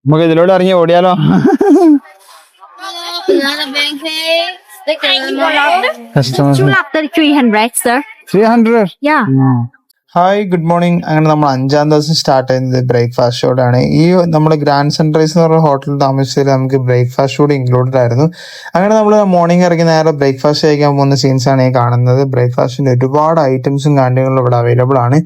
നമുക്ക് ഇതിലൂടെ ഇറങ്ങി ഓടിയാലോ? After 300, sir. 300. Yeah. Hi, good morning. അങ്ങനെ നമ്മൾ 5-ാം ദിവസം സ്റ്റാർട്ട് ചെയ്യുന്നത് ബ്രേക്ക്ഫാസ്റ്റോടാണ്. ഈ നമ്മുടെ ഗ്രാൻഡ് സൺറൈസ് എന്ന് പറഞ്ഞ ഹോട്ടലിൽ താമസിച്ചതിൽ നമുക്ക് ബ്രേക്ക്ഫാസ്റ്റ് കൂടി ഇൻക്ലൂഡഡ് ആയിരുന്നു. അങ്ങനെ നമ്മൾ മോർണിംഗ് ഇറങ്ങി നേരെ ബ്രേക്ക്ഫാസ്റ്റ് കഴിക്കാൻ പോകുന്ന സീൻസാണ് ഈ കാണുന്നത്. ബ്രേക്ക്ഫാസ്റ്റിന്റെ ഒരുപാട് ഐറ്റംസും കാര്യങ്ങളും ഇവിടെ അവൈലബിൾ ആണ്.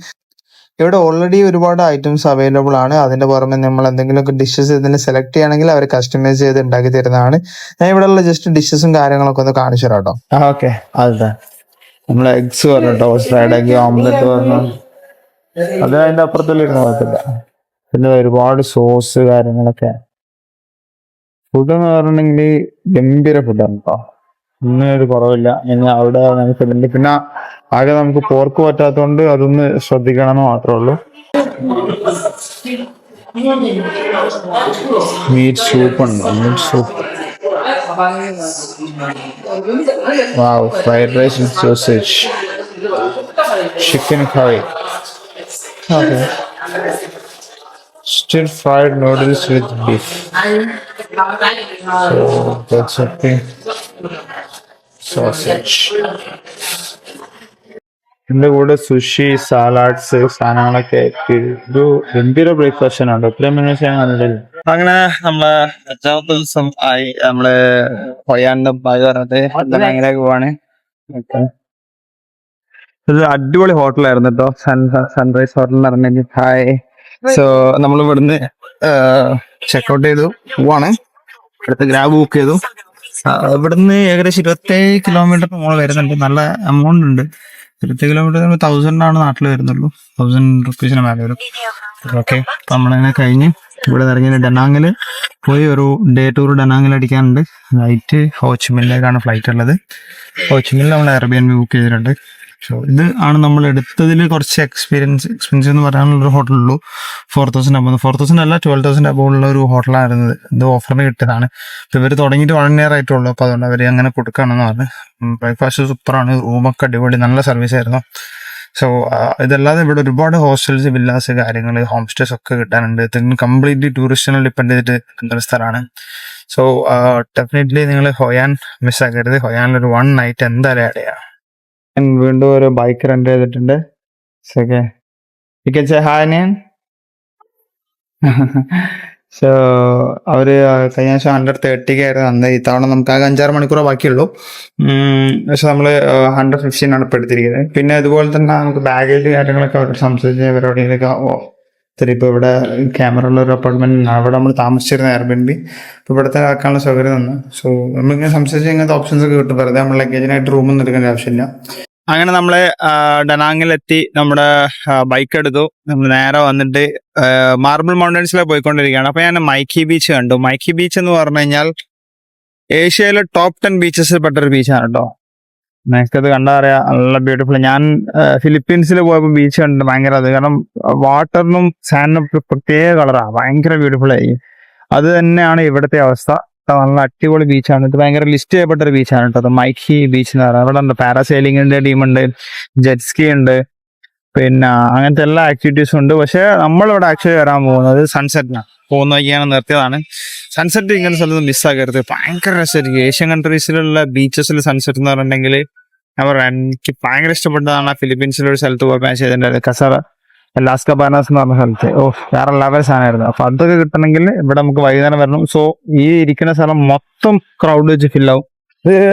ഇവിടെ ഓൾറെഡി ഒരുപാട് ഐറ്റംസ് അവൈലബിൾ ആണ്. അതിന്റെ പുറമെ നമ്മൾ എന്തെങ്കിലുമൊക്കെ ഡിഷസ് ഇതിന് സെലക്ട് ചെയ്യണമെങ്കിൽ അവർ കസ്റ്റമൈസ് ചെയ്ത് ഉണ്ടാക്കി തരുന്നതാണ്. ഞാൻ ഇവിടെ ഉള്ള ജസ്റ്റ് ഡിഷസും കാര്യങ്ങളൊക്കെ ഒന്ന് കാണിച്ചു തരാം കേട്ടോ. ഓക്കെ, അതെ, നമ്മള് എഗ്സ് പറഞ്ഞു, ടോസ്റ്റ് ഫ്രൈഡ് എഗ്, ഓംലെറ്റ് പറഞ്ഞു, അത് അതിന്റെ അപ്പുറത്തുള്ളിരുന്ന് കുഴപ്പമില്ല. പിന്നെ ഒരുപാട് സോസ് കാര്യങ്ങളൊക്കെ. ഫുഡ് എന്ന് പറഞ്ഞിട്ടുണ്ടെങ്കിൽ ഗംഭീര ഫുഡാണ് കേട്ടോ, ഒന്നും ഒരു കുറവില്ല. ഇനി അവിടെ നമുക്ക് പിന്നെ ആകെ നമുക്ക് പോർക്ക് പറ്റാത്തതുകൊണ്ട് അതൊന്ന് ശ്രദ്ധിക്കണമെന്ന് മാത്രമേ ഉള്ളൂ. മീറ്റ് സൂപ്പ് ഉണ്ട്, meat soup. Wow, fried rice with sausage, chicken curry. Okay. Stir fried noodles with beef. So that's okay. Sausage. ഇതിന്റെ കൂടെ സുഷി, സാലാഡ്സ്, സാധനങ്ങളൊക്കെ ഒരു ഗംഭീര ബ്രേക്ക്ഫാസ്റ്റ് ആണ്. എത്രയും മിനിറ്റ്സ് ഞാൻ കണ്ടിട്ടില്ല. അങ്ങനെ നമ്മള് 5-ാമത്തെ ദിവസം ആയി. നമ്മള് ഹൊയാന്റെ ബായ് പറഞ്ഞത് അങ്ങനെയൊക്കെ പോവാണ്. ഇത് അടിപൊളി ഹോട്ടലായിരുന്നു കേട്ടോ, സൺറൈസ് ഹോട്ടൽ എന്ന് പറഞ്ഞെങ്കിൽ. ഹായ്. സോ നമ്മൾ ഇവിടുന്ന് ചെക്കൗട്ട് ചെയ്തു പോവാണ്. അടുത്ത ഗ്രാബ് ബുക്ക് ചെയ്തു. ഇവിടുന്ന് ഏകദേശം 27 കിലോമീറ്റർ നമ്മൾ വരുന്നുണ്ട്. നല്ല എമൗണ്ട് ഉണ്ട്. 27 കിലോമീറ്റർ 1000 ആണ് നാട്ടിൽ വരുന്നുള്ളൂ. 1000 റുപ്പീസിന് മേലെ വരും. ഓക്കെ, അപ്പൊ നമ്മളിങ്ങനെ കഴിഞ്ഞ് ഇവിടെ ഇറങ്ങി ഡെനാങ്ങിൽ പോയി ഒരു ഡേ ടൂർ ഡെനാങ്ങിൽ അടിക്കാനുണ്ട്. നൈറ്റ് ഹോച്ചിമിനിലേക്കാണ് ഫ്ലൈറ്റ് ഉള്ളത്. ഹോച്ചിമിനിൽ നമ്മൾ എയർബിഎൻബി ബുക്ക് ചെയ്തിട്ടുണ്ട്. സോ ഇത് ആണ് നമ്മൾ എടുത്തതിൽ കുറച്ച് എക്സ്പെൻസീവ് എന്ന് പറയാനുള്ളൊരു ഹോട്ടലുള്ളൂ. 4000 അബോ, 4000 അല്ല 12,000 അബോ ഉള്ള ഒരു ഹോട്ടലായിരുന്നത്. ഇത് ഓഫറിന് കിട്ടിയതാണ്. ഇപ്പം ഇവർ തുടങ്ങിയിട്ട് 1 year ആയിട്ടുള്ളൂ. അപ്പോൾ അതുകൊണ്ട് അവർ അങ്ങനെ കൊടുക്കുകയാണെന്ന് പറഞ്ഞു. ബ്രേക്ക്ഫാസ്റ്റ് സൂപ്പറാണ്, റൂമൊക്കെ അടിപൊളി, നല്ല സർവീസ് ആയിരുന്നു. സോ ഇതല്ലാതെ ഇവിടെ ഒരുപാട് ഹോസ്റ്റൽസ്, വില്ലാസ്, കാര്യങ്ങൾ, ഹോം സ്റ്റേസ് ഒക്കെ കിട്ടാനുണ്ട്. ഇതിന് കംപ്ലീറ്റ്ലി ടൂറിസ്റ്റിനെ ഡിപ്പെൻഡ് ചെയ്തിട്ട് നിൽക്കുന്ന സ്ഥലമാണ്. സോ ഡെഫിനറ്റ്ലി നിങ്ങൾ ഹൊയാൻ മിസ്സാക്കരുത്. ഹൊയാനിലൊരു 1 night എന്തായാലും ആഡ് ചെയ്യാം. വീണ്ടും ഒരു ബൈക്ക് റെന്റ് ചെയ്തിട്ടുണ്ട്. സോ അവര് കഴിഞ്ഞ പ്രാവശ്യം 130K ആയിരുന്നു അന്ന്. ഇത്തവണ നമുക്ക് ആകെ 5-6 മണിക്കൂറേ ബാക്കിയുള്ളൂ. പക്ഷെ നമ്മള് 115 ആണ് ഇപ്പൊ എടുത്തിരിക്കുന്നത്. പിന്നെ ഇതുപോലെ തന്നെ നമുക്ക് ബാഗേജ് കാര്യങ്ങളൊക്കെ അവിടെ സംസാരിച്ച് അവരോടൊക്കെ ഇപ്പൊ ഇവിടെ ക്യാമറ ഉള്ള ഒരു അപ്പാർട്ട്മെന്റ്, അവിടെ നമ്മൾ താമസിച്ചിരുന്ന എയർബിഎൻബി ഇപ്പൊ ഇവിടുത്തെ ആക്കാനുള്ള സൗകര്യം തന്നു. സോ നമ്മളിങ്ങനെ സംസാരിച്ച് ഇങ്ങനത്തെ ഓപ്ഷൻസ് ഒക്കെ കിട്ടും. വെറുതെ നമ്മൾ ലഗേജിനായിട്ട് റൂമൊന്നും എടുക്കേണ്ട ആവശ്യമില്ല. അങ്ങനെ നമ്മള് ഡനാങ്ങിലെത്തി, നമ്മുടെ ബൈക്ക് എടുത്തു. നമ്മൾ നേരെ വന്നിട്ട് മാർബിൾ മൗണ്ടൻസിലേക്ക് പോയിക്കൊണ്ടിരിക്കുകയാണ്. അപ്പൊ ഞാൻ മൈക്കി ബീച്ച് കണ്ടു. മൈക്കി ബീച്ച് എന്ന് പറഞ്ഞു കഴിഞ്ഞാൽ ഏഷ്യയിലെ ടോപ്പ് 10 ബീച്ചസിൽ പെട്ടൊരു ബീച്ചാണ് കേട്ടോ. നിനക്കത് കണ്ടാ അറിയാം, നല്ല ബ്യൂട്ടിഫുൾ. ഞാൻ ഫിലിപ്പീൻസിൽ പോയപ്പോൾ ബീച്ച് കണ്ടിട്ട് ഭയങ്കര അത്, കാരണം വാട്ടറിനും സാൻഡിനും പ്രത്യേക കളറാണ്, ഭയങ്കര ബ്യൂട്ടിഫുൾ ആയി. അത് തന്നെയാണ് ഇവിടുത്തെ അവസ്ഥ. നല്ല അടിപൊളി ബീച്ചാണ്. ഇത് ഭയങ്കര ലിസ്റ്റ് ചെയ്യപ്പെട്ട ഒരു ബീച്ചാണ് കേട്ടോ, മൈക്കി ബീച്ച് എന്ന് പറയുന്നത്. അവിടെ ഉണ്ട് പാരാസൈലിങ്ങിന്റെ ടീമുണ്ട്, ജെറ്റ് സ്കി ഉണ്ട്, പിന്നെ അങ്ങനത്തെ എല്ലാ ആക്ടിവിറ്റീസും ഉണ്ട്. പക്ഷെ നമ്മളിവിടെ ആക്ച്വലി വരാൻ പോകുന്നത് സൺസെറ്റിനാണ്. പോകുന്ന വഴിയാണ് നിർത്തിയതാണ്. സൺസെറ്റ് ഇങ്ങനെ സ്ഥലത്ത് മിസ്സാക്കരുത്, ഭയങ്കര രസമായിരിക്കും. ഏഷ്യൻ കൺട്രീസിലുള്ള ബീച്ചസിൽ സൺസെറ്റ് എന്ന് പറഞ്ഞിട്ടുണ്ടെങ്കിൽ എനിക്ക് ഭയങ്കര ഇഷ്ടപ്പെട്ടതാണ്. ഫിലിപ്പീൻസിലെ ഒരു സ്ഥലത്ത് പോയി മാച്ച് ചെയ്തിട്ടുണ്ടായിരുന്നു, കസറ ലാസ് കബാനാസ് എന്ന് പറഞ്ഞ സ്ഥലത്ത്. വേറെ ലെവൽ സാധനമായിരുന്നു. അപ്പൊ അതൊക്കെ കിട്ടണമെങ്കിൽ ഇവിടെ നമുക്ക് വൈകുന്നേരം വരണം. സോ ഈ ഇരിക്കുന്ന സ്ഥലം മൊത്തം ക്രൗഡ് വെച്ച് ഫില്ലാവും. ഇത്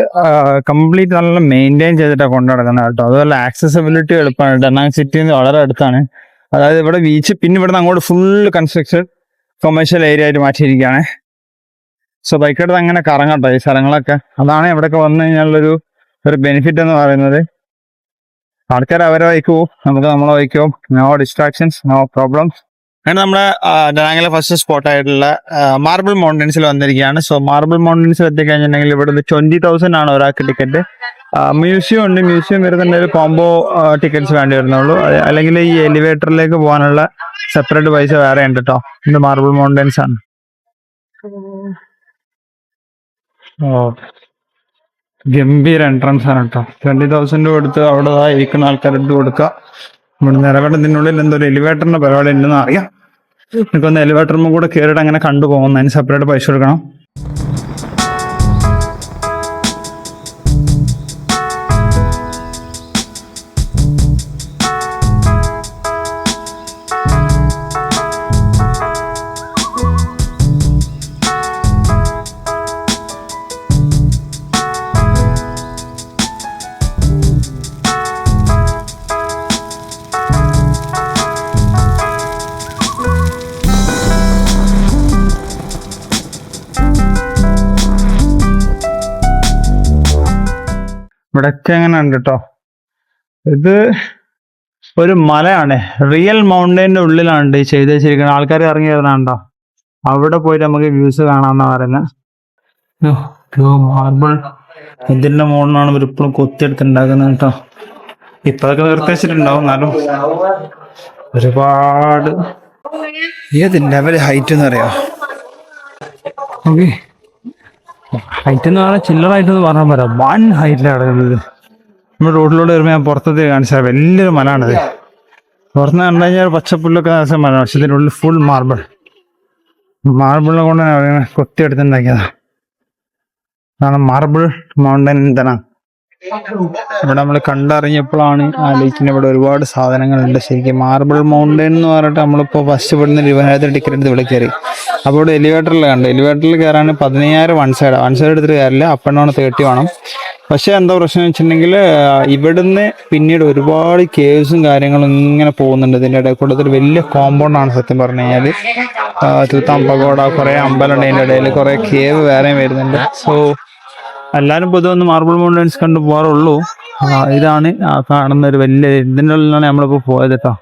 കംപ്ലീറ്റ് നല്ല മെയിൻറ്റെയിൻ ചെയ്തിട്ടാണ് കൊണ്ടു നടക്കുന്നത് കേട്ടോ. അതുപോലെ ആക്സസിബിലിറ്റി എളുപ്പമാണ്. ഡെനാങ് സിറ്റിയിൽ നിന്ന് വളരെ അടുത്താണ്. അതായത് ഇവിടെ ബീച്ച്, പിന്നെ ഇവിടെ നിന്ന് അങ്ങോട്ട് ഫുള്ള് കൺസ്ട്രക്ഷൻ കൊമേഴ്ഷ്യൽ ഏരിയ ആയിട്ട് മാറ്റിയിരിക്കുകയാണ്. സോ ബൈക്ക് എടുത്ത് അങ്ങനെ കറങ്ങട്ടോ ഈ സ്ഥലങ്ങളൊക്കെ. അതാണ് ഇവിടെയൊക്കെ വന്നു കഴിഞ്ഞാലൊരു ബെനിഫിറ്റ് എന്ന് പറയുന്നത്. ആൾക്കാർ അവരെ വഹിക്കൂ, നമുക്ക് നമ്മളെ വഹിക്കൂ. No distractions, no problems. അങ്ങനെ നമ്മുടെ ഡനാങ്ങിലെ ഫസ്റ്റ് സ്പോട്ടായിട്ടുള്ള മാർബിൾ മൗണ്ടൻസിൽ വന്നിരിക്കുകയാണ്. സോ മാർബിൾ മൗണ്ടൻസിൽ എത്തിക്കഴിഞ്ഞിട്ടുണ്ടെങ്കിൽ ഇവിടെ 20,000 ആണ് ഒരാൾക്ക് ടിക്കറ്റ്. മ്യൂസിയം ഉണ്ട്. മ്യൂസിയം വരുന്നുണ്ടെങ്കിൽ കോംബോ ടിക്കറ്റ്സ് വേണ്ടി വരുന്നുള്ളൂ. അല്ലെങ്കിൽ ഈ എലിവേറ്ററിലേക്ക് പോകാനുള്ള സെപ്പറേറ്റ് പൈസ വേറെ ഉണ്ട് കേട്ടോ. ഇത് മാർബിൾ മൗണ്ടൻസ് ആണ്. ഗംഭീര എൻട്രൻസ് ആണ് കേട്ടോ. 20,000 കൊടുത്ത് അവിടെ ഇരിക്കുന്ന ആൾക്കാരെടുത്ത് കൊടുക്കുക. ഇവിടെ നിലവിൽ ഇതിനുള്ളിൽ എന്തോ ഒരു എലിവേറ്ററിന്റെ പരിപാടി ഉണ്ടെന്ന് അറിയാം. എനിക്കൊന്ന് എലിവേറ്റർ റൂമിൽ കൂടെ കയറിയിട്ട് അങ്ങനെ കണ്ടുപോകും. അതിന് സെപ്പറേറ്റ് പൈസ കൊടുക്കണം. ഇവിടൊക്കെ എങ്ങനെ ഉണ്ട് കേട്ടോ. ഇത് ഒരു മലയാണ്, റിയൽ മൗണ്ടൈൻ്റെ ഉള്ളിലാണ് ഈ ചെയ്ത് വെച്ചിരിക്കുന്നത്. ആൾക്കാർ ഇറങ്ങി വരുന്നുണ്ടോ, അവിടെ പോയിട്ട് നമുക്ക് വ്യൂസ് കാണാമെന്നാ പറയുന്നത്. മാർബിൾ ഇതിന്റെ മുകളിലാണ് ഇവർ ഇപ്പോഴും കൊത്തിയെടുത്തുണ്ടാക്കുന്നത് കേട്ടോ. ഇപ്പൊക്കെ നിർത്തി വെച്ചിട്ടുണ്ടാവും, എന്നാലും ഒരുപാട് ഏത് ലെവൽ ഹൈറ്റ് എന്ന് അറിയാം. ഓക്കെ, ഹൈറ്റ് എന്ന് പറഞ്ഞാൽ ചില്ലറായിട്ടെന്ന് പറഞ്ഞാൽ പറയാം, വൺ ഹൈറ്റിലാണ് കിടക്കുന്നത്. നമ്മൾ റോഡിലൂടെ വരുമ്പോൾ ഞാൻ പുറത്തേക്ക് കാണിച്ചാൽ വലിയൊരു മലയാണിത്. പുറത്തുനിന്ന് കണ്ടു കഴിഞ്ഞാൽ പച്ചപ്പുല്ലൊക്കെ മല, പക്ഷെ ഇതിൻ്റെ ഉള്ളിൽ ഫുൾ മാർബിളിനെ കൊണ്ട് കൊത്തിയെടുത്തുണ്ടാക്കിയതാ. അതാണ് മാർബിൾ മൗണ്ടൻ തന്നെ. ഇവിടെ നമ്മൾ കണ്ടറിഞ്ഞപ്പോഴാണ് ആലോചിക്കുന്നത് ഇവിടെ ഒരുപാട് സാധനങ്ങളുണ്ട്. ശരിക്കും മാർബിൾ മൗണ്ടൻ എന്ന് പറഞ്ഞിട്ട് നമ്മളിപ്പോൾ ഫസ്റ്റ് ഇവിടുന്ന് 20,000 ടിക്കറ്റ് എടുത്ത് ഇവിടെ കയറി. അപ്പോൾ ഇവിടെ എലിവേറ്ററിൽ കണ്ടു, എലിവേറ്ററിൽ കയറാൻ 17,000 വൺ സൈഡ് എടുത്തിട്ട് കയറില്ല, അപ്പ് ആൻഡ് ഡൗൺ 30 വേണം. പക്ഷെ എന്താ പ്രശ്നം വെച്ചിട്ടുണ്ടെങ്കിൽ ഇവിടുന്ന് പിന്നീട് ഒരുപാട് കേവ്സും കാര്യങ്ങളും ഇങ്ങനെ പോകുന്നുണ്ട്. ഇതിൻ്റെ ഇടയിൽ കൂടെ ഒരു വലിയ കോമ്പൗണ്ടാണ് സത്യം പറഞ്ഞു കഴിഞ്ഞാൽ. തൂത്താം പഗോഡ, കുറേ അമ്പലമുണ്ട്, അതിൻ്റെ ഇടയിൽ കുറേ കേവ് വേറെയും വരുന്നുണ്ട്. സോ എല്ലാവരും പൊതുവെ ഒന്ന് മാർബിൾ മൗണ്ടൻസ് കണ്ടു പോകാറുള്ളൂ. ഇതാണ് കാണുന്ന ഒരു വലിയ, ഇതിൻ്റെ ഉള്ളിലാണ് നമ്മളിപ്പോൾ പോയത് കേട്ടോ.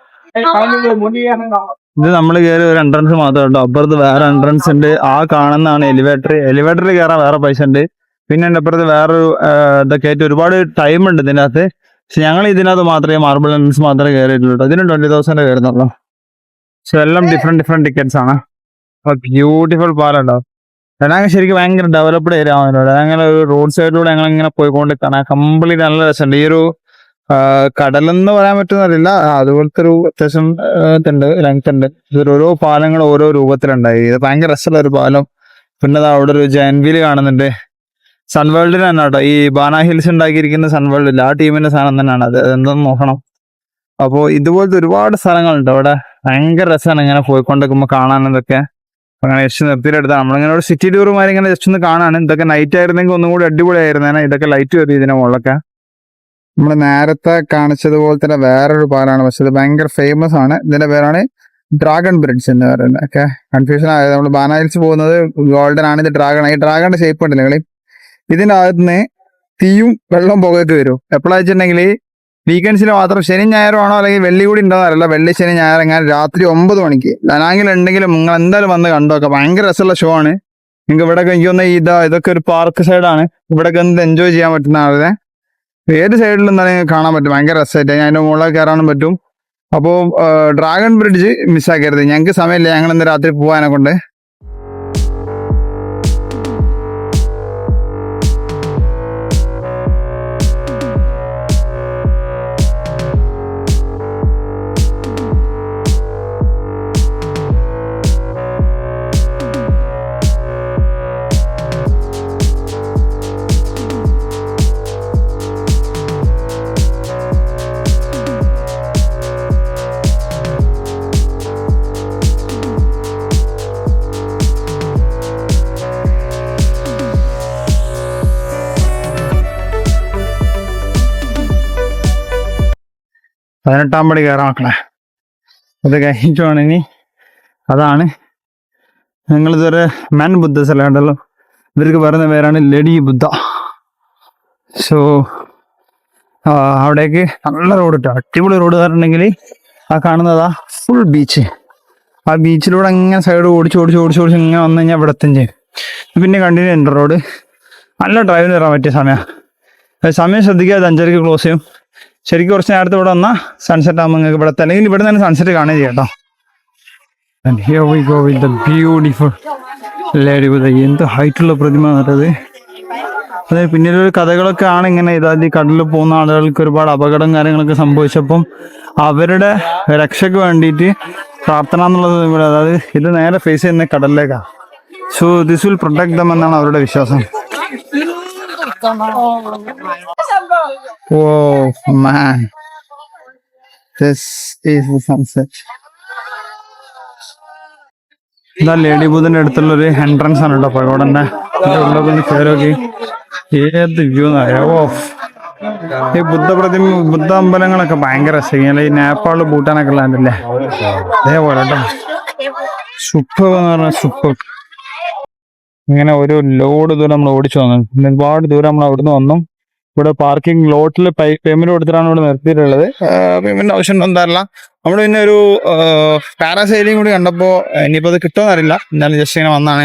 ഇത് നമ്മൾ കയറി ഒരു എൻട്രൻസ് മാത്രമേ ഉണ്ടോ, അപ്പുറത്ത് വേറെ എൻട്രൻസ് ഉണ്ട്. ആ കാണുന്നതാണ് എലിവേറ്ററിൽ കയറാൻ വേറെ പൈസ ഉണ്ട്. പിന്നെ എൻ്റെ അപ്പുറത്ത് വേറൊരു ഇതൊക്കെ ആയിട്ട് ഒരുപാട് ടൈം ഉണ്ട് ഇതിൻ്റെ അകത്ത്. പക്ഷെ ഞങ്ങൾ ഇതിനകത്ത് മാത്രമേ മാർബിൾ എൻട്രൻസ് മാത്രമേ കയറിയിട്ടുള്ളൂ. ഇതിന് 20,000 കയറുന്നുള്ളൂ. പക്ഷെ എല്ലാം ഡിഫറെന്റ് ടിക്കറ്റ്സ് ആണ്. ബ്യൂട്ടിഫുൾ പാലം ഉണ്ടാവും. ഞങ്ങൾ ശരിക്കും ഭയങ്കര ഡെവലപ്ഡ് ഏരിയ ആവുന്നതിലൂടെ ഞങ്ങൾ ഒരു റോഡ് സൈഡിലൂടെ ഞങ്ങൾ ഇങ്ങനെ പോയിക്കൊണ്ട് കാണാൻ കംപ്ലീറ്റ് നല്ല രസമുണ്ട്. ഈ ഒരു കടലെന്ന് പറയാൻ പറ്റുന്നറിയില്ല, അതുപോലത്തെ ഒരു അത്യാവശ്യം ലെങ്ത് ഉണ്ട്. ഓരോ പാലങ്ങൾ ഓരോ രൂപത്തിലുണ്ടായി. ഇത് ഭയങ്കര രസമുള്ള ഒരു പാലം. പിന്നെ അവിടെ ഒരു ജയൻവീല് കാണുന്നുണ്ട്. സൺവേൾഡിന് തന്നെ കേട്ടോ, ഈ ബാന ഹിൽസ് ഉണ്ടാക്കിയിരിക്കുന്ന സൺവേൾഡിൽ ആ ടീമിന്റെ സാധനം തന്നെയാണ് അത്. എന്തെന്ന് നോക്കണം. അപ്പോൾ ഇതുപോലത്തെ ഒരുപാട് സ്ഥലങ്ങളുണ്ട് അവിടെ. ഭയങ്കര രസമാണ് ഇങ്ങനെ പോയിക്കൊണ്ടിരിക്കുമ്പോൾ കാണാനതൊക്കെ. അങ്ങനെ ജസ്റ്റ് നിർത്തിയിട്ടെടുത്താണ് നമ്മളിങ്ങനെ ഒരു സിറ്റി ടൂറുമാരി ഇങ്ങനെ ജസ്റ്റ് ഒന്ന് കാണാൻ. ഇതൊക്കെ നൈറ്റ് ആയിരുന്നെങ്കിൽ ഒന്നും കൂടി അടിപൊളിയായിരുന്നേനെ. ഇതൊക്കെ ലൈറ്റ് വരും ഇതിന്റെ മുകളിലൊക്കെ. നമ്മൾ നേരത്തെ കാണിച്ചതുപോലെ തന്നെ വേറൊരു പാലാണ്, പക്ഷെ ഇത് ഭയങ്കര ഫേമസ് ആണ്. ഇതിന്റെ പേരാണ് ഡ്രാഗൺ ബ്രിഡ്ജ് എന്ന് പറയുന്നത്. ഒക്കെ കൺഫ്യൂഷൻ ആയത്. നമ്മൾ ബാന ഹിൽസ് പോകുന്നത് ഗോൾഡൻ ആണ്, ഇത് ഡ്രാഗൺ. ഈ ഡ്രാഗണിന്റെ ഷേപ്പ് ഉണ്ടല്ലോ നിങ്ങൾ, ഇതിൻ്റെ അകത്ത് നിന്ന് തീയും വെള്ളം പുകയൊക്കെ വരും. എപ്പോഴാണെന്ന് വെച്ചിട്ടുണ്ടെങ്കിൽ വീക്കെൻഡ്സിൽ മാത്രം. ശനി ഞായറും ആണോ അല്ലെങ്കിൽ വെള്ളി കൂടി ഉണ്ടാകാറില്ല. വെള്ളി ശനി ഞായർ എങ്ങനെ രാത്രി 9 മണിക്ക് ധനാങ്കിൽ ഉണ്ടെങ്കിലും നിങ്ങൾ എന്തായാലും വന്ന് കണ്ടോക്കെ. ഭയങ്കര രസമുള്ള ഷോ ആണ്. നിങ്ങൾക്ക് ഇവിടെയൊക്കെ എനിക്ക് തോന്നുന്നത് ഇതൊക്കെ ഒരു പാർക്ക് സൈഡാണ്. ഇവിടെയൊക്കെ എന്ത് എൻജോയ് ചെയ്യാൻ പറ്റുന്ന ആളുടെ ഏത് സൈഡിലും എന്തായാലും കാണാൻ പറ്റും. ഭയങ്കര രസമായിട്ട് അതിൻ്റെ മുകളിൽ കയറാനും പറ്റും. അപ്പോൾ ഡ്രാഗൺ ബ്രിഡ്ജ് മിസ്സാക്കരുത്. ഞങ്ങൾക്ക് സമയമില്ല, ഞങ്ങൾ ഇന്ന് രാത്രി പോകാനെ കൊണ്ട്. പതിനെട്ടാം പടി കയറാൻ നോക്കണേ. അത് കഴിഞ്ഞിട്ടാണ് ഇനി. അതാണ് ഞങ്ങളിതുവരെ മാൻ ബുദ്ധ സ്ഥലമുണ്ടല്ലോ, ഇവർക്ക് പറയുന്ന പേരാണ് ലെഡി ബുദ്ധ. സോ അവിടേക്ക് നല്ല റോഡ് കിട്ടും, അടിപൊളി റോഡ് പറഞ്ഞിട്ടുണ്ടെങ്കിൽ ആ കാണുന്നതാ ഫുൾ ബീച്ച്. ആ ബീച്ചിലൂടെ അങ്ങനെ സൈഡ് ഓടിച്ച് ഇങ്ങനെ വന്നു കഴിഞ്ഞാൽ ഇവിടെ എത്തും ചെയ്യും. പിന്നെ കണ്ടിന്യൂ ഉണ്ട് റോഡ്. നല്ല ഡ്രൈവിന് കയറാൻ പറ്റിയ സമയം ശ്രദ്ധിക്കാതെ 5:30 ക്ലോസ് ചെയ്യും. ശരിക്കും കുറച്ച് നേരത്തെ ഇവിടെ വന്നാൽ സൺസെറ്റ് ആകുമ്പോൾ നിങ്ങൾക്ക് ഇവിടെ അല്ലെങ്കിൽ ഇവിടെ തന്നെ സൺസെറ്റ് കാണുകയും ചെയ്യാം കേട്ടോ. And here we go with the beautiful lady with the എന്ത് ഹൈറ്റുള്ള പ്രതിമ എന്നത്. അതായത് പിന്നീട് കഥകളൊക്കെ ആണ് ഇങ്ങനെ. ഇതായത് ഈ കടലിൽ പോകുന്ന ആളുകൾക്ക് ഒരുപാട് അപകടം കാര്യങ്ങളൊക്കെ സംഭവിച്ചപ്പം അവരുടെ രക്ഷയ്ക്ക് വേണ്ടിയിട്ട് പ്രാർത്ഥന എന്നുള്ളത് ഇവിടെ, അതായത് ഇത് നേരെ ഫേസ് ചെയ്യുന്ന കടലിലേക്കാ. So this will protect them എന്നാണ് അവരുടെ വിശ്വാസം. Oh man, this is the sunset. ഇതാ ലേഡി ബൂത്തിന്റെ അടുത്തുള്ള ഒരു എൻട്രൻസ് ആണ് കേട്ടോ. പഴോടെ തന്നെ ഉള്ളൊക്കെ ഒന്ന് കയറി നോക്കി. ഏത് വ്യൂ ഓ, ഈ ബുദ്ധ അമ്പലങ്ങളൊക്കെ ഭയങ്കര രസമാണ്. ഈ നേപ്പാള് ഭൂട്ടാനൊക്കെ ഉള്ളതല്ലേ അതേപോലെ കേട്ടോ. സൂപ്പർ എന്ന് പറഞ്ഞാൽ സൂപ്പർ. ഇങ്ങനെ ഒരു ലോഡ് ദൂരം നമ്മൾ ഓടിച്ചു വന്നു. ഒരുപാട് ദൂരം നമ്മൾ അവിടുന്ന് വന്നു. ഇവിടെ പാർക്കിംഗ് ലോട്ടിൽ പേയ്മെന്റ് കൊടുത്തിട്ടാണ് ഇവിടെ നിർത്തിയിട്ടുള്ളത്. പേയ്മെന്റ് ആവശ്യം എന്താറില്ല. നമ്മൾ പിന്നെ ഒരു പാരാസൈലിംഗ് കൂടി കണ്ടപ്പോ ഇനിയിപ്പോ അത് കിട്ടുമെന്ന് അറിയില്ല. എന്നാലും ജസ്റ്റ് ഇങ്ങനെ വന്നാണ്.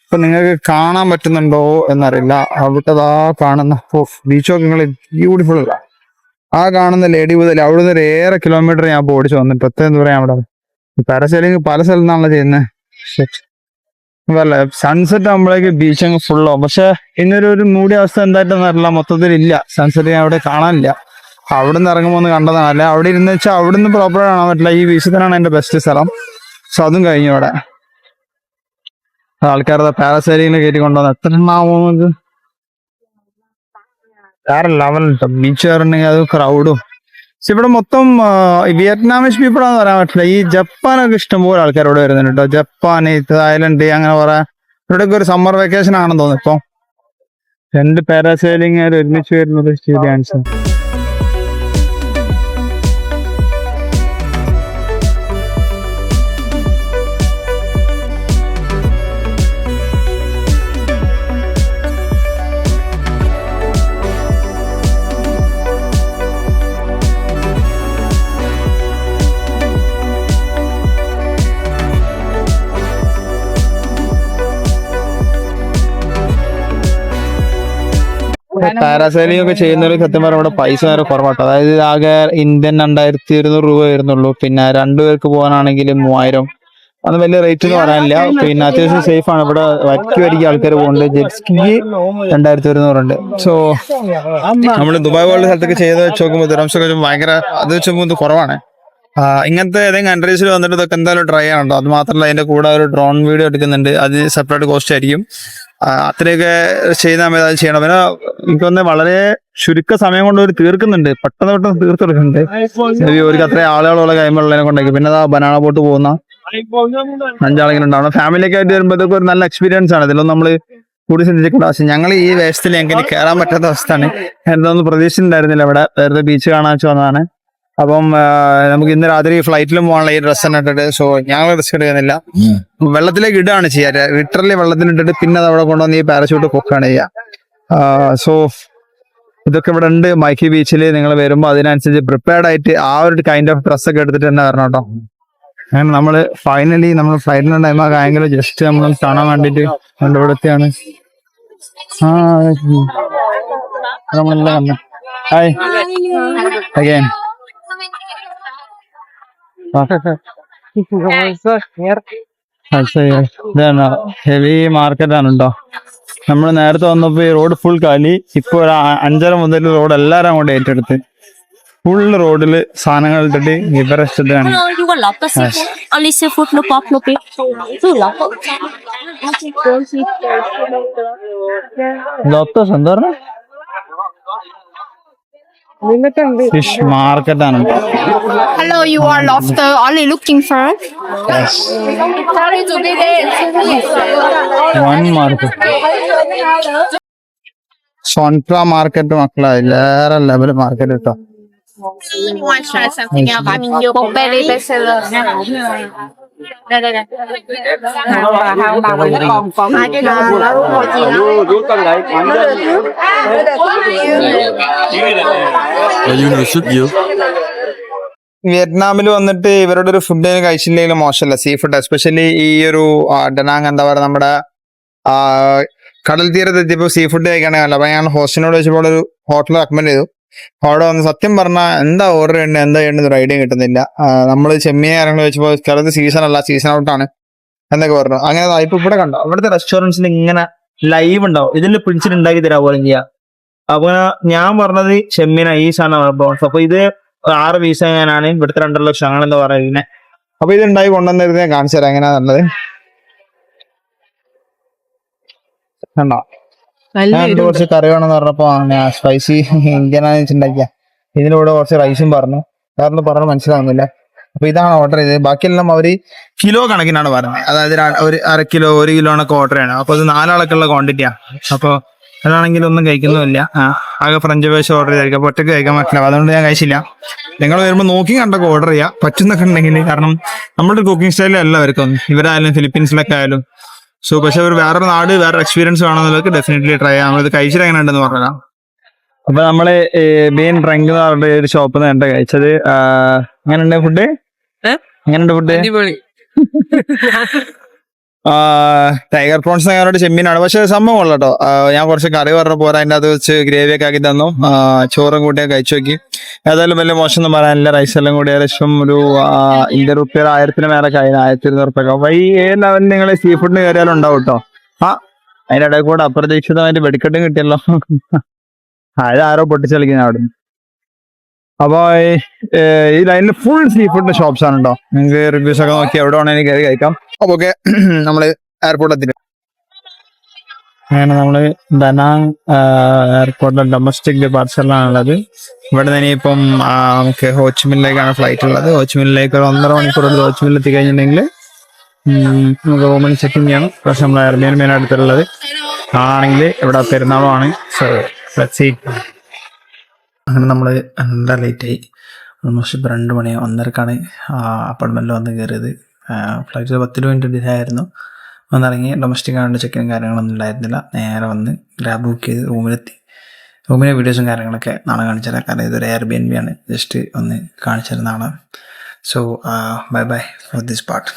ഇപ്പൊ നിങ്ങൾക്ക് കാണാൻ പറ്റുന്നുണ്ടോ എന്നറിയില്ല. അവിടുത്തെ ആ കാണുന്ന ബീച്ചൊക്കെ നിങ്ങൾ ബ്യൂട്ടിഫുൾ അല്ല. ആ കാണുന്ന ലേഡി ബൂതൽ അവിടുന്ന് ഒരു 7 കിലോമീറ്റർ ഞാൻ ഇപ്പോൾ ഓടിച്ചു വന്നു. ഇപ്പൊ എത്രയും ദൂരം അവിടെ. പാരാസൈലിംഗ് പല സ്ഥലത്തു നിന്നാണല്ലോ ചെയ്യുന്നത്. അല്ല, സൺസെറ്റ് ആകുമ്പോഴേക്ക് ബീച്ച് അങ്ങ് ഫുള്ളാവും. പക്ഷെ ഇന്നൊരു മൂടിയ അവസ്ഥ എന്തായിട്ടെന്ന് അറിയില്ല. മൊത്തത്തിലില്ല സൺസെറ്റ്. ഞാൻ അവിടെ കാണാനില്ല. അവിടെ നിന്ന് ഇറങ്ങുമ്പോൾ ഒന്ന് കണ്ടതാണ്. അല്ലെ അവിടെ ഇരുന്ന് വെച്ചാൽ അവിടെ നിന്ന് പ്രോപ്പർ കാണാൻ പറ്റില്ല. ഈ ബീച്ചിലാണ് എന്റെ ബെസ്റ്റ് സ്ഥലം. സോ അതും കഴിഞ്ഞു. അവിടെ ആൾക്കാരുടെ പാരാസൈലിംഗിൽ കയറ്റി കൊണ്ടുവന്ന് എത്ര എണ്ണാവോ നമുക്ക് വേറെ ലെവലുണ്ട്. ബീച്ച് കയറുണ്ടെങ്കിൽ അത് ക്രൗഡും. പക്ഷെ ഇവിടെ മൊത്തം വിയറ്റ്നാമീസ് പീപ്പിൾ ആണെന്ന് പറയാൻ പറ്റില്ല. ഈ ജപ്പാനൊക്കെ ഇഷ്ടംപോലെ ആൾക്കാർ ഇവിടെ വരുന്നുണ്ട് കേട്ടോ. ജപ്പാൻ, തായ്ലൻഡ്, അങ്ങനെ പറയാം. ഇവിടെയൊക്കെ ഒരു സമ്മർ വെക്കേഷൻ ആണെന്ന് തോന്നുന്നു ഇപ്പൊ. 2 പാരാസൈലിംഗ് ഒരുമിച്ച് വരുന്നത് ശരിയാണ്. പാരാസൈലിംഗ് ഒക്കെ ചെയ്യുന്നവർ സത്യം പറഞ്ഞാൽ ഇവിടെ പൈസ നേരെ കുറവാട്ടോ. അതായത് ആകെ ഇന്ത്യൻ 2200 രൂപ വരുന്നുള്ളൂ. പിന്നെ 2 പേർക്ക് പോകാനാണെങ്കിൽ 3000. അത് വലിയ റേറ്റ് എന്ന് പറയാനില്ല. പിന്നെ അത്യാവശ്യം സേഫ് ആണ്. ഇവിടെ വരിക്ക് ആൾക്കാർ പോകുന്നുണ്ട്. ജെറ്റ്സ്കിക്ക് 2100 ഉണ്ട്. സോ നമ്മൾ ദുബായ് പോലുള്ള സ്ഥലത്തൊക്കെ ചെയ്ത് വെച്ച് നോക്കുമ്പോൾ ദിറംസൊക്കെ ഭയങ്കര, അത് വെച്ച് നോക്കുമ്പോൾ കുറവാണ്. ഇങ്ങനത്തെ ഏതെങ്കിലും കൺട്രീസിൽ വന്നിട്ട് ഇതൊക്കെ എന്തായാലും ട്രൈ ചെയ്യണോ. അത് മാത്രമല്ല അതിന്റെ കൂടെ ഒരു ഡ്രോൺ വീഡിയോ എടുക്കുന്നുണ്ട്. അത് സെപ്പറേറ്റ് കോസ്റ്റ് ആയിരിക്കും. അത്രയൊക്കെ ചെയ്താൽ അത് ചെയ്യണം. പിന്നെ എനിക്കൊന്ന് വളരെ ചുരുക്ക സമയം കൊണ്ട് ഒരു തീർക്കുന്നുണ്ട്. പെട്ടെന്ന് തീർത്തെടുക്കുന്നുണ്ട്. ഒരു അത്രയും ആളുകളുള്ള കൈമുള്ളതിനെ കൊണ്ടേക്ക്. പിന്നെ ബനാന ബോട്ട് പോകുന്ന 5 ആളെങ്കിലും ഉണ്ടാവണം. ഫാമിലിയൊക്കെ ആയിട്ട് വരുമ്പോൾ ഇതൊക്കെ ഒരു നല്ല എക്സ്പീരിയൻസ് ആണ്. ഇതിലൊന്നും നമ്മള് കൂടി ചിന്തിക്കേണ്ട ആവശ്യം. ഞങ്ങൾ ഈ വേഷത്തിൽ ഞങ്ങൾക്ക് കയറാൻ പറ്റാത്ത അവസ്ഥയാണ്. എന്തൊന്നും പ്രതീക്ഷിച്ചിട്ടുണ്ടായിരുന്നില്ല. ഇവിടെ വെറുതെ ബീച്ച് കാണാൻ വെച്ച് വന്നതാണ്. അപ്പം നമുക്ക് ഇന്ന് രാത്രി ഫ്ലൈറ്റിലും പോകാനുള്ള ഈ ഡ്രസ്സ് തന്നെ ഇട്ടിട്ട്. സോ ഞങ്ങൾ റിസ്ക് എടുക്കുന്നില്ല. വെള്ളത്തിലേക്ക് ഇടുകയാണ് ചെയ്യാറ്. ലിറ്ററലി വെള്ളത്തിലിട്ടിട്ട് പിന്നെ അത് അവിടെ കൊണ്ടുവന്ന് ഈ പാരഷൂട്ട് പൊക്കുകയാണ് ചെയ്യുക. സോ ഇതൊക്കെ ഇവിടെ ഉണ്ട് മൈക്കി ബീച്ചിൽ. നിങ്ങൾ വരുമ്പോൾ അതിനനുസരിച്ച് പ്രിപ്പയർഡ് ആയിട്ട് ആ ഒരു കൈൻഡ് ഓഫ് ഡ്രസ്സൊക്കെ എടുത്തിട്ട് തന്നെ വരണം കേട്ടോ. അങ്ങനെ നമ്മൾ ഫൈനലി നമ്മൾ ഫ്ലൈറ്റിലുള്ള ടൈം ആ കാര്യങ്ങൾ ജസ്റ്റ് നമ്മൾ കാണാൻ വേണ്ടിയിട്ട് ഇവിടെത്തെയാണ്. നമ്മളെല്ലാം കണ്ടു. Hi again. ഹെവി മാർക്കറ്റ് ആണ് കേട്ടോ. നമ്മൾ നേരത്തെ വന്നപ്പോ ഈ റോഡ് ഫുൾ കാലി. ഇപ്പൊ ഒരു 5:30 മുതൽ റോഡ് എല്ലാരും അങ്ങോട്ട് ഏറ്റെടുത്ത് ഫുള്ള് റോഡില് സാധനങ്ങൾ ഇട്ടിട്ട് ഇവരെ ഇഷ്ടത്തിലാണ്. ലോപ്തോസ് എന്താ പറഞ്ഞ ഫിഷ് മാർക്കറ്റ് ആണ്. Hello, you are lobster only looking for? Yes. One market. Son Tra market മക്കളെ വേറെ ലെവൽ മാർക്കറ്റ് കേട്ടോ. You want to try something else? Blueberry bestseller. വിയറ്റ്നാമിൽ വന്നിട്ട് ഇവരുടെ ഒരു ഫുഡ് കഴിച്ചില്ലെങ്കിലും മോശമല്ല. സീ ഫുഡ് എസ്പെഷ്യലി ഈ ഒരു ഡനാങ് എന്താ പറയുക, നമ്മുടെ കടൽ തീരത്ത് എത്തിയപ്പോൾ സീ ഫുഡ് കഴിക്കണമെങ്കിൽ. അപ്പൊ ഞാൻ ഹോസ്റ്റിനോട് വെച്ചപ്പോൾ ഒരു ഹോട്ടൽ റെക്കമെൻഡ് ചെയ്തു. അവിടെ വന്ന് സത്യം പറഞ്ഞാൽ എന്താ ഓർഡർ ചെയ്യേണ്ടത് എന്താ ചെയ്യേണ്ടത് ഒരു ഐഡിയ കിട്ടുന്നില്ല. നമ്മൾ ചെമ്മീൻ കാര്യങ്ങൾ വെച്ചപ്പോൾ ചിലത് സീസൺ അല്ല, സീസൺ ഔട്ടാണ് എന്നൊക്കെ പറഞ്ഞു. അങ്ങനെ ഇപ്പൊ ഇവിടെ കണ്ടോ, അവിടുത്തെ റെസ്റ്റോറൻറ്റ്സിൽ ഇങ്ങനെ ലൈവ് ഉണ്ടാവും. ഇതിൽ പിടിച്ചിട്ട് ഉണ്ടാക്കി തരാ പോലും ചെയ്യാം. അപ്പൊ ഞാൻ പറഞ്ഞത് ചെമ്മീന ഈ സാധനം ബോൺസ്. അപ്പൊ ഇത് 6 പീസ് ഞാനാണ്. ഇവിടുത്തെ 2.5 ലക്ഷം അങ്ങനെ എന്താ പറയുന്നത്. അപ്പൊ ഇത് ഉണ്ടായി കൊണ്ടുവന്നിരുന്നത് ഞാൻ കാണിച്ചു തരാം എങ്ങനെയാ നല്ലത്. കണ്ടോ, ഞാൻ കുറച്ച് കറി വേണമെന്ന് പറഞ്ഞപ്പോ സ്പൈസി ഇന്ത്യനാന്ന് വെച്ചിട്ടുണ്ടാക്കിയ ഇതിന്റെ കൂടെ കുറച്ച് റൈസും പറഞ്ഞു. വേറെ പറഞ്ഞു മനസ്സിലാവുന്നില്ല. അപ്പൊ ഇതാണ് ഓർഡർ ചെയ്തത്. ബാക്കിയെല്ലാം അവര് കിലോ കണക്കിനാണ് പറഞ്ഞത്. അതായത് ഒരു 1/2 കിലോ 1 കിലോണൊക്കെ ഓർഡർ ചെയ്യണം. അപ്പൊ അത് 4 ആൾക്കുള്ള ക്വാണ്ടിറ്റിയാ. അപ്പൊ അതാണെങ്കിൽ ഒന്നും കഴിക്കുന്നുമില്ല. ആകെ ഫ്രഞ്ച് ഫ്രൈസ് ഓർഡർ ചെയ്തായിരിക്കും. അപ്പൊ ഒറ്റയ്ക്ക് കഴിക്കാൻ പറ്റില്ല. അതുകൊണ്ട് ഞാൻ കഴിച്ചില്ല. നിങ്ങൾ വരുമ്പോൾ നോക്കി കണ്ടൊക്കെ ഓർഡർ ചെയ്യാം പറ്റുന്നൊക്കെ ഉണ്ടെങ്കിൽ. കാരണം നമ്മുടെ കുക്കിംഗ് സ്റ്റൈലിൽ എല്ലാവർക്കും ഇവരായാലും ഫിലിപ്പീൻസിലൊക്കെ ആയാലും പക്ഷെ ഒരു വേറൊരു നാട് വേറെ എക്സ്പീരിയൻസ് വേണമെന്നുള്ളവർക്ക് ഡെഫിനറ്റ്ലി ട്രൈ ചെയ്യാം. നമ്മളിത് കഴിച്ചിട്ട് എങ്ങനെ ഉണ്ടെന്ന് പറഞ്ഞാൽ. അപ്പൊ നമ്മള് മെയിൻ ഡ്രിങ്ക് എന്ന് പറഞ്ഞ ഒരു ഷോപ്പിൽ നിന്ന് എന്താ കഴിച്ചത്. എങ്ങനെയുണ്ട് ഫുഡ്? എങ്ങനെയുണ്ട് ഫുഡ്? ടൈഗർ പ്രോൺസ് ഞങ്ങളുടെ ചെമ്മീനാണ്. പക്ഷെ സംഭവം ഉള്ള കേട്ടോ. ഞാൻ കുറച്ച് കറി പറഞ്ഞ പോരാ, അതിൻ്റെ അത് വെച്ച് ഗ്രേവി ഒക്കെ ആക്കി തന്നു. ചോറും കൂട്ടിയൊക്കെ കഴിച്ചു നോക്കി. ഏതായാലും വലിയ മോശമൊന്നും പറയാനില്ല. റൈസ് എല്ലാം കൂടി ഏകദേശം ഒരു ഇന്ത്യൻ റുപ്പിയ 1000 മേലെ കഴിഞ്ഞ 1200 അപ്പൊ ഈ ലെവലിൽ നിങ്ങൾ സീ ഫുഡിന് കയറിയാലും ഉണ്ടാവും കേട്ടോ. അതിന്റെ ഇടയിൽ കൂടെ അപ്രതീക്ഷിതമായിട്ട് വെടിക്കെട്ടും കിട്ടിയല്ലോ. അത് ആരോ പൊട്ടിച്ചളിക്കുന്ന അവിടെ. അപ്പൊ ഈ ലൈനിൽ ഫുൾ സീ ഫുഡിന്റെ ഷോപ്സ് ആണ് കേട്ടോ. നിങ്ങൾക്ക് റിവ്യൂസ് ഒക്കെ നോക്കി എവിടെ വേണമെങ്കിൽ കയറി കഴിക്കാം. അപ്പൊ ഓക്കെ, നമ്മള് എയർപോർട്ടിൽ എത്തി. അങ്ങനെ നമ്മള് ദനാങ് എയർപോർട്ടിലെ ഡൊമസ്റ്റിക് ഡിപ്പാർച്ചറിലാണുള്ളത്. ഇവിടെ നിന്ന് ഇനിയിപ്പം നമുക്ക് ഹോച്ചിമിനിലേക്കാണ് ഫ്ലൈറ്റ് ഉള്ളത്. ഹോച്ചിമിനിലേക്ക് ഒരു 1.5 മണിക്കൂർ ഹോച്ചിമിനിൽ എത്തി കഴിഞ്ഞിട്ടുണ്ടെങ്കിൽ നമുക്ക് റൂമിൽ ചെക്കിങ് ചെയ്യണം. പക്ഷെ നമ്മൾ എയർബിഎൻബി അടുത്തുള്ളത് ആണെങ്കിൽ ഇവിടെ പെരുന്നാളുമാണ്. So let's see. അങ്ങനെ നമ്മൾ എന്താ ലേറ്റായി. ഓൾമോസ്റ്റ് ഇപ്പോൾ 2 മണി 1:30ക്കാണ് അപ്പാർട്ട്മെൻറ്റിൽ വന്ന് കയറിയത്. ഫ്ലൈറ്റ് 10 മിനിറ്റ് ഡിലേ ആയിരുന്നു. വന്നിറങ്ങി. ഡൊമസ്റ്റിക് ആയതുകൊണ്ട് ചെക്കിനും കാര്യങ്ങളൊന്നും ഉണ്ടായിരുന്നില്ല. നേരെ വന്ന് ഗ്രാബ് ബുക്ക് ചെയ്ത് റൂമിലെത്തി. റൂമിലെ വീഡിയോസും കാര്യങ്ങളൊക്കെ നാളെ കാണിച്ചു തരാം. കാരണം ഇതൊരു എയർബിഎൻബി ആണ്. ജസ്റ്റ് ഒന്ന് കാണിച്ചു തരുന്നതാണ്. So bye bye for this part.